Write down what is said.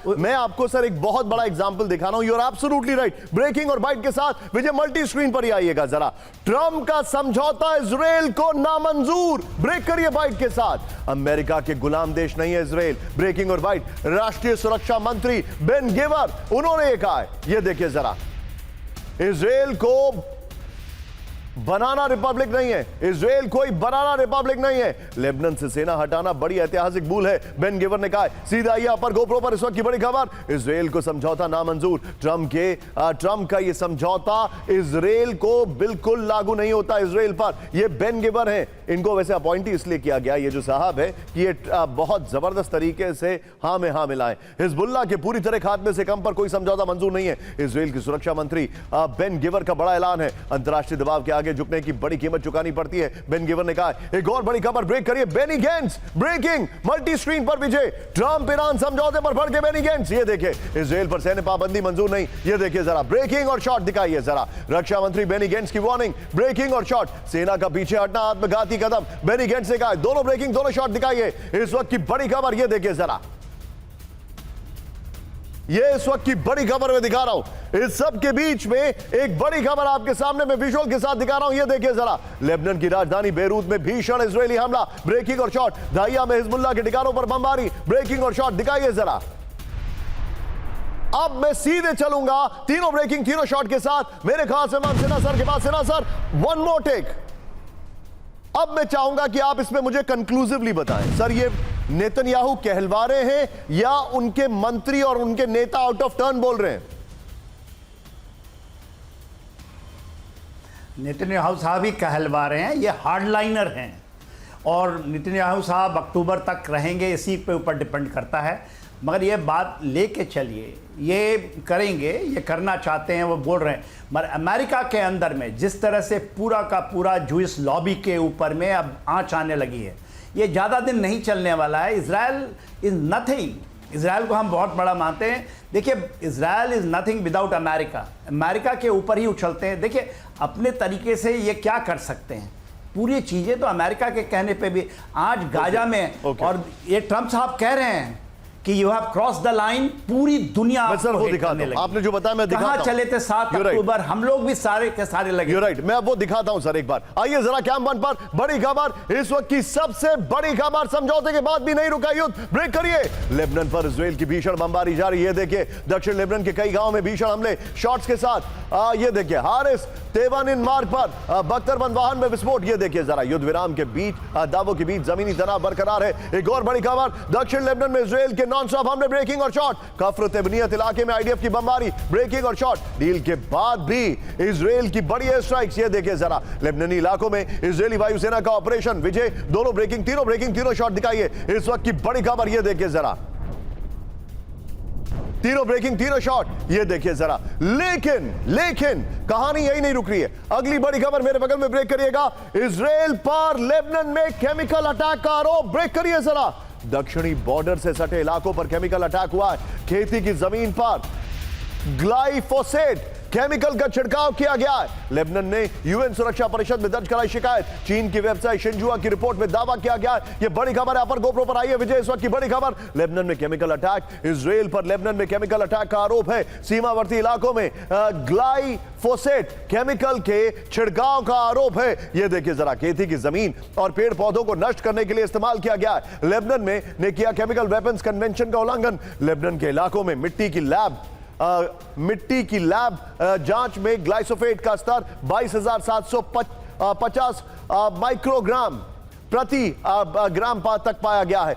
मैं आपको सर एक बहुत बड़ा एग्जांपल दिखा रहा हूं। You are absolutely right. Breaking और बाइट के साथ विजय मल्टी स्क्रीन पर ही आइएगा जरा। ट्रंप का समझौता इजराइल को नामंजूर। ब्रेक करिए बाइट के साथ। अमेरिका के गुलाम देश नहीं है इजराइल। ब्रेकिंग और बाइट। राष्ट्रीय सुरक्षा मंत्री बेन गिवर उन्होंने ये कहा है। ये देखिए जरा, इजराइल को बनाना रिपब्लिक नहीं है। इजराइल कोई बनाना रिपब्लिक नहीं है। लेबनान से सेना हटाना बड़ी ऐतिहासिक भूल है, बेन गिवर ने कहा है। सीधा आइए पर गोप्रो पर इस वक्त की बड़ी खबर। इजराइल को समझौता नामंजूर। ट्रंप का यह समझौता इजराइल को बिल्कुल लागू नहीं होता इजराइल पर। यह बेन गिवर है। इनको वैसे अपॉइंटी इसलिए किया गया, ये जो साहब है, कि ये बहुत जबरदस्त तरीके से हां में हां मिलाएं। हिजबुल्लाह के पूरी तरह खात्मे से कम पर कोई समझौता मंजूर नहीं है। इजराइल की सुरक्षा मंत्री बेन गिवर का बड़ा ऐलान है। अंतरराष्ट्रीय दबाव के आगे झुकने की बड़ी कीमत चुकानी पड़ती है, बेन गिवर ने कहा। एक और बड़ी खबर ब्रेक करिए। बेनी गेंट्स ब्रेकिंग मल्टी स्क्रीन पर विजय। ट्रंप ईरान समझौते पर भड़के बेनी गेंट्स। ये देखिए, इजराइल पर सैन्य पाबंदी मंजूर नहीं। ये देखिए जरा, ब्रेकिंग और शॉट दिखाइए जरा। रक्षा मंत्री बेनी गेंट्स की वार्निंग। ब्रेकिंग और शॉट। सेना का पीछे हटना आत्मघाती कदम, बेनी गेंट्स ने कहा। दोनों ब्रेकिंग, दोनों शॉट दिखाइए। इस वक्त की बड़ी खबर ये देखिए जरा, ये इस वक्त की बड़ी खबर मैं दिखा रहा हूं। इस सब के बीच में एक बड़ी खबर आपके सामने मैं विजुअल के साथ दिखा रहा हूं। ये देखिए जरा, लेबनान की राजधानी बेरूत में भीषण इजरायली हमला। ब्रेकिंग और शॉट। दाहिया में हिजबुल्लाह के ठिकानों पर बमबारी। ब्रेकिंग और शॉट दिखाइए जरा। अब मैं सीधे चलूंगा तीनों ब्रेकिंग, तीनों शॉट के साथ मेरे खास मेहमान सिन्हा सर के पास। Sinha sir, one more take. अब मैं चाहूंगा कि आप इसमें मुझे कंक्लूसिवली बताएं सर, ये नेतन्याहू कहलवा रहे हैं या उनके मंत्री और उनके नेता आउट ऑफ टर्न बोल रहे हैं? नेतन्याहू साहब ही कहलवा रहे हैं, ये हार्डलाइनर हैं। और नेतन्याहू साहब अक्टूबर तक रहेंगे, इसी पे ऊपर डिपेंड करता है। मगर ये बात लेके चलिए, ये करेंगे, ये करना चाहते हैं, वो बोल रहे हैं। मगर अमेरिका के अंदर में जिस तरह से पूरा का पूरा जूइश लॉबी के ऊपर में अब आंच आने लगी है, ये ज़्यादा दिन नहीं चलने वाला है। Israel is nothing. इजराइल को हम बहुत बड़ा मानते हैं। देखिए, Israel is nothing without America. America के ऊपर ही उछलते हैं। देखिए, अपने तरीके से ये क्या कर सकते हैं, पूरी चीज़ें तो अमेरिका के कहने पे भी। आज गाजा में और ये ट्रंप साहब कह रहे हैं कि you have cross the line. पूरी दुनिया सर वो दिखाता हूं, आपने जो बताया मैं दिखाता हूं। चले थे 7 अक्टूबर, हम लोग भी सारे के सारे लगे। You're right, मैं अब वो दिखाता हूं सर एक बार। आइए जरा कैम वन पर बड़ी खबर, इस वक्त की सबसे बड़ी खबर। समझौते के बाद भी नहीं रुका युद्ध। ब्रेक करिए। लेबनान पर इजराइल की भीषण बमबारी जारी। ये देखिए, दक्षिण लेबनान के कई गांवों में भीषण हमले शॉट्स के साथ। ये देखिए, हारिस तेवानिन मार्ग पर बख्तरबंद वाहन में विस्फोट। ये देखिए जरा, युद्ध विराम के बीच दावों के बीच जमीनी तनाव बरकरार है। एक और बड़ी खबर, दक्षिण लेबनान में इजराइल के नॉन स्टॉप हमले। ब्रेकिंग और शॉट। कफ्र तेबनियत इलाके में आईडीएफ की बमबारी। ब्रेकिंग और शॉट। डील के बाद भी इजराइल की बड़ी एयर स्ट्राइक्स। ये देखिए जरा, लेबनानी इलाकों में इजरायली वायुसेना का ऑपरेशन विजय। दोनों ब्रेकिंग, तीनों शॉट दिखाइए। इस वक्त की बड़ी खबर ये देखिए जरा, तीनों ब्रेकिंग, तीनों शॉट। ये देखिए जरा। लेकिन कहानी यही नहीं रुक रही है। अगली बड़ी खबर मेरे बगल में, ब्रेक करिएगा। इजराइल पर लेबनान में केमिकल अटैक का आरोप। ब्रेक करिए जरा। दक्षिणी बॉर्डर से सटे इलाकों पर केमिकल अटैक हुआ है। खेती की जमीन पर ग्लाइफोसेट केमिकल का छिड़काव किया गया है। लेबनान ने यूएन सुरक्षा परिषद में दर्ज कराई शिकायत। चीन की वेबसाइट शिंजुआ की रिपोर्ट में दावा किया गया है। यह बड़ी खबर है। अपर गोप्रो पर आइए विजय, इस वक्त की बड़ी खबर। लेबनान में केमिकल अटैक। इजराइल पर लेबनान में केमिकल अटैक का आरोप है। सीमावर्ती इलाकों में ग्लाइफोसेट केमिकल के छिड़काव का आरोप है। यह देखिए जरा, खेती की जमीन और पेड़ पौधों को नष्ट करने के लिए इस्तेमाल किया गया है। लेबनान में ने किया केमिकल वेपन्स कन्वेंशन का उल्लंघन। लेबनान के इलाकों में मिट्टी की लैब जांच में ग्लाइफोसेट का स्तर 22,750 माइक्रोग्राम प्रति ग्राम तक पाया गया है।